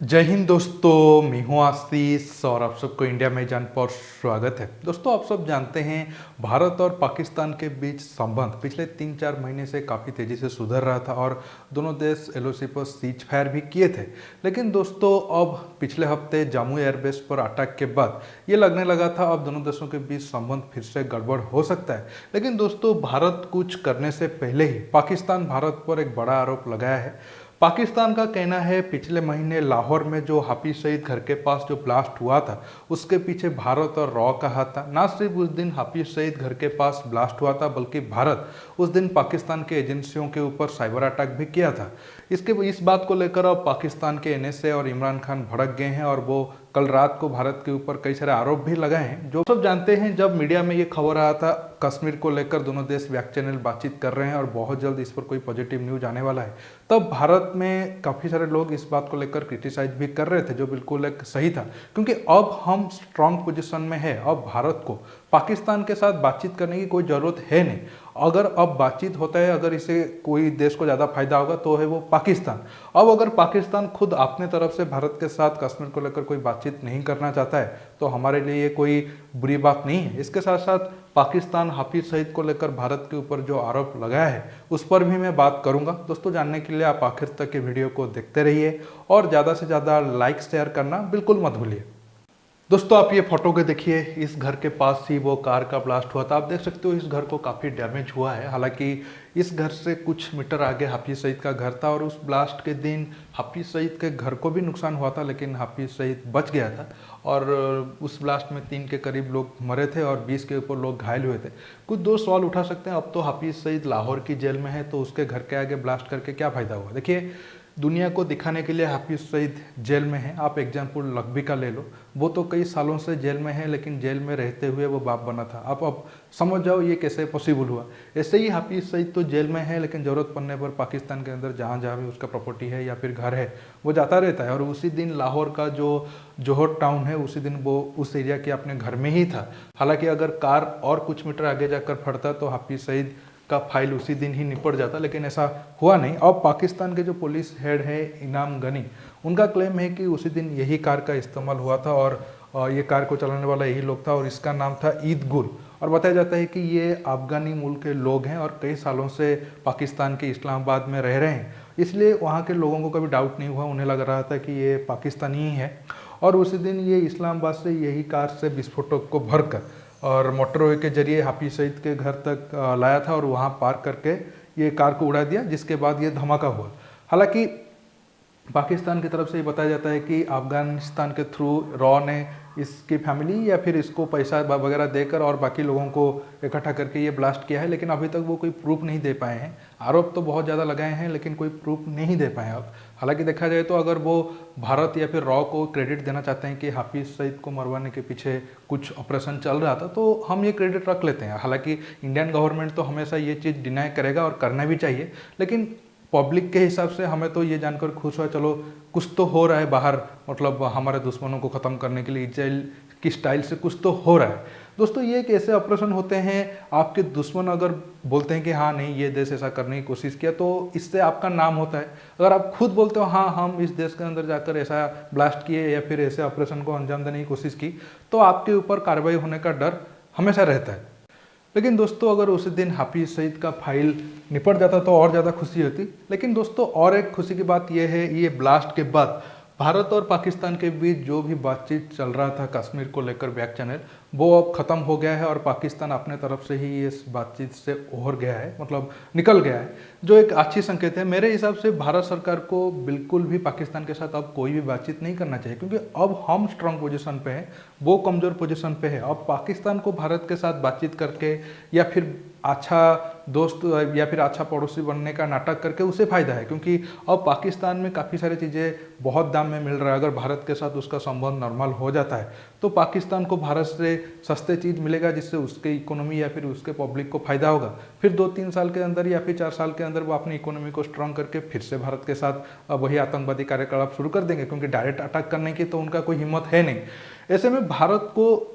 जय हिंद दोस्तों, मैं हूं आशीष और आप सबको इंडिया में जान पर स्वागत है। दोस्तों, आप सब जानते हैं भारत और पाकिस्तान के बीच संबंध पिछले 3-4 महीने से काफ़ी तेज़ी से सुधर रहा था और दोनों देश एलओसी पर सीज फायर भी किए थे। लेकिन दोस्तों, अब पिछले हफ्ते जम्मू एयरबेस पर अटैक के बाद ये लगने लगा था अब दोनों देशों के बीच संबंध फिर से गड़बड़ हो सकता है। लेकिन दोस्तों, भारत कुछ करने से पहले ही पाकिस्तान भारत पर एक बड़ा आरोप लगाया है। पाकिस्तान का कहना है पिछले महीने लाहौर में जो हाफिज सईद घर के पास जो ब्लास्ट हुआ था उसके पीछे भारत और रॉ का हाथ था। ना सिर्फ उस दिन हाफिज सईद घर के पास ब्लास्ट हुआ था बल्कि भारत उस दिन पाकिस्तान के एजेंसियों के ऊपर साइबर अटैक भी किया था। इस बात को लेकर अब पाकिस्तान के एनएसए और इमरान खान भड़क गए हैं और वो कल रात को भारत के ऊपर कई सारे आरोप भी लगाए हैं। जो सब जानते हैं, जब मीडिया में ये खबर आया था कश्मीर को लेकर दोनों देश बैक चैनल बातचीत कर रहे हैं और बहुत जल्द इस पर कोई पॉजिटिव न्यूज आने वाला है, तब भारत में काफ़ी सारे लोग इस बात को लेकर क्रिटिसाइज भी कर रहे थे, जो बिल्कुल एक सही था। क्योंकि अब हम स्ट्रांग पोजीशन में है। अब भारत को पाकिस्तान के साथ बातचीत करने की कोई ज़रूरत है नहीं। अगर अब बातचीत होता है, अगर इससे कोई देश को ज़्यादा फायदा होगा तो है वो पाकिस्तान। अब अगर पाकिस्तान खुद अपने तरफ से भारत के साथ कश्मीर को लेकर कोई बातचीत नहीं करना चाहता है तो हमारे लिए ये कोई बुरी बात नहीं है। इसके साथ साथ पाकिस्तान हाफिज सईद को लेकर भारत के ऊपर जो आरोप लगाया है उस पर भी मैं बात करूंगा। दोस्तों, जानने के लिए आप आखिर तक के वीडियो को देखते रहिए और ज़्यादा से ज़्यादा लाइक शेयर करना बिल्कुल मत भूलिए। दोस्तों, आप ये फोटो के देखिए, इस घर के पास ही वो कार का ब्लास्ट हुआ था। आप देख सकते हो इस घर को काफ़ी डैमेज हुआ है। हालांकि इस घर से कुछ मीटर आगे हाफिज सईद का घर था और उस ब्लास्ट के दिन हाफिज सईद के घर को भी नुकसान हुआ था, लेकिन हाफिज सईद बच गया था और उस ब्लास्ट में 3 के करीब लोग मरे थे और 20 के ऊपर लोग घायल हुए थे। कुछ दो सवाल उठा सकते हैं, अब तो हाफिज सईद लाहौर की जेल में है तो उसके घर के आगे ब्लास्ट करके क्या फ़ायदा हुआ। देखिए, दुनिया को दिखाने के लिए हाफिज सईद जेल में है। आप एग्जाम्पल लकबी का ले लो, वो तो कई सालों से जेल में है लेकिन जेल में रहते हुए वो बाप बना था। आप अब समझ जाओ ये कैसे पॉसिबल हुआ। ऐसे ही हाफिज सईद तो जेल में है लेकिन ज़रूरत पड़ने पर पाकिस्तान के अंदर जहाँ जहाँ भी उसका प्रॉपर्टी है या फिर घर है वो जाता रहता है। और उसी दिन लाहौर का जो जोहर टाउन है उसी दिन वो उस एरिया के अपने घर में ही था। हालांकि अगर कार और कुछ मीटर आगे जाकर फटता तो हाफिज सईद का फाइल उसी दिन ही निपट जाता, लेकिन ऐसा हुआ नहीं। अब पाकिस्तान के जो पुलिस हेड है इनाम गनी, उनका क्लेम है कि उसी दिन यही कार का इस्तेमाल हुआ था और ये कार को चलाने वाला यही लोग था और इसका नाम था ईद गुल। और बताया जाता है कि ये अफगानी मूल के लोग हैं और कई सालों से पाकिस्तान के इस्लामाबाद में रह रहे हैं, इसलिए वहाँ के लोगों को कभी डाउट नहीं हुआ। उन्हें लग रहा था कि ये पाकिस्तानी ही है और उसी दिन ये इस्लामाबाद से यही कार से विस्फोटक को भरकर और मोटरवे के जरिए हाफिज सईद के घर तक लाया था और वहाँ पार्क करके ये कार को उड़ा दिया, जिसके बाद ये धमाका हुआ। हालांकि पाकिस्तान की तरफ से ये बताया जाता है कि अफगानिस्तान के थ्रू रॉ ने इसकी फैमिली या फिर इसको पैसा वगैरह देकर और बाकी लोगों को इकट्ठा करके ये ब्लास्ट किया है, लेकिन अभी तक वो कोई प्रूफ नहीं दे पाए हैं। आरोप तो बहुत ज़्यादा लगाए हैं लेकिन कोई प्रूफ नहीं दे पाए अब। हालांकि देखा जाए तो अगर वो भारत या फिर रॉ को क्रेडिट देना चाहते हैं कि हाफिज सईद को मरवाने के पीछे कुछ ऑपरेशन चल रहा था तो हम ये क्रेडिट रख लेते हैं। हालांकि इंडियन गवर्नमेंट तो हमेशा ये चीज़ डिनाई करेगा और करना भी चाहिए, लेकिन पब्लिक के हिसाब से हमें तो ये जानकर खुश हुआ, चलो कुछ तो हो रहा है बाहर, मतलब हमारे दुश्मनों को ख़त्म करने के लिए इजराइल की स्टाइल से कुछ तो हो रहा है। दोस्तों, ये एक ऐसे ऑपरेशन होते हैं, आपके दुश्मन अगर बोलते हैं कि हाँ नहीं ये देश ऐसा करने की कोशिश किया तो इससे आपका नाम होता है। अगर आप खुद बोलते हो हाँ हम इस देश के अंदर जाकर ऐसा ब्लास्ट किए या फिर ऐसे ऑपरेशन को अंजाम देने की कोशिश की, तो आपके ऊपर कार्रवाई होने का डर हमेशा रहता है। लेकिन दोस्तों, अगर उसी दिन हाफिज सईद का फाइल निपट जाता तो और ज़्यादा खुशी होती। लेकिन दोस्तों, और एक खुशी की बात यह है, ये ब्लास्ट के बाद भारत और पाकिस्तान के बीच जो भी बातचीत चल रहा था कश्मीर को लेकर बैक चैनल, वो अब ख़त्म हो गया है और पाकिस्तान अपने तरफ से ही इस बातचीत से ओहर गया है, मतलब निकल गया है, जो एक अच्छी संकेत है। मेरे हिसाब से भारत सरकार को बिल्कुल भी पाकिस्तान के साथ अब कोई भी बातचीत नहीं करना चाहिए, क्योंकि अब हम स्ट्रांग पोजीशन पे हैं, वो कमज़ोर पोजीशन पे है। अब पाकिस्तान को भारत के साथ बातचीत करके या फिर अच्छा दोस्त या फिर अच्छा पड़ोसी बनने का नाटक करके उसे फ़ायदा है, क्योंकि अब पाकिस्तान में काफ़ी सारी चीज़ें बहुत दाम में मिल रहा है। अगर भारत के साथ उसका संबंध नॉर्मल हो जाता है तो पाकिस्तान को भारत से सस्ते चीज़ मिलेगा, जिससे उसके इकोनॉमी या फिर उसके पब्लिक को फ़ायदा होगा। फिर 2-3 साल के अंदर या फिर 4 साल के अंदर वो अपनी इकोनॉमी को स्ट्रांग करके फिर से भारत के साथ वही आतंकवादी कार्यकलाप शुरू कर देंगे, क्योंकि डायरेक्ट अटैक करने की तो उनका कोई हिम्मत है नहीं। ऐसे में भारत को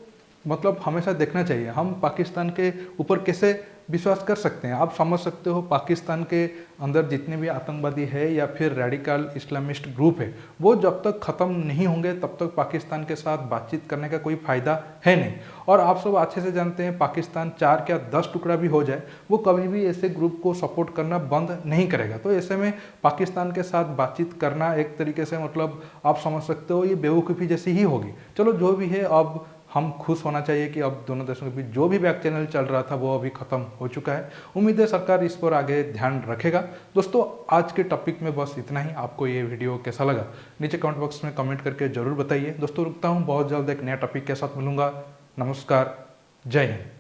मतलब हमेशा देखना चाहिए हम पाकिस्तान के ऊपर कैसे विश्वास कर सकते हैं। आप समझ सकते हो पाकिस्तान के अंदर जितने भी आतंकवादी है या फिर रेडिकल इस्लामिस्ट ग्रुप है, वो जब तक ख़त्म नहीं होंगे तब तक पाकिस्तान के साथ बातचीत करने का कोई फ़ायदा है नहीं। और आप सब अच्छे से जानते हैं पाकिस्तान 4 क्या 10 टुकड़ा भी हो जाए, वो कभी भी ऐसे ग्रुप को सपोर्ट करना बंद नहीं करेगा। तो ऐसे में पाकिस्तान के साथ बातचीत करना एक तरीके से मतलब आप समझ सकते हो ये बेवकूफ़ी जैसी ही होगी। चलो जो भी है, अब हम खुश होना चाहिए कि अब दोनों देशों के बीच जो भी बैक चैनल चल रहा था वो अभी ख़त्म हो चुका है। उम्मीद है सरकार इस पर आगे ध्यान रखेगा। दोस्तों आज के टॉपिक में बस इतना ही। आपको ये वीडियो कैसा लगा नीचे कमेंट बॉक्स में कमेंट करके ज़रूर बताइए। दोस्तों रुकता हूँ, बहुत जल्द एक नया टॉपिक के साथ मिलूंगा। नमस्कार, जय हिंद।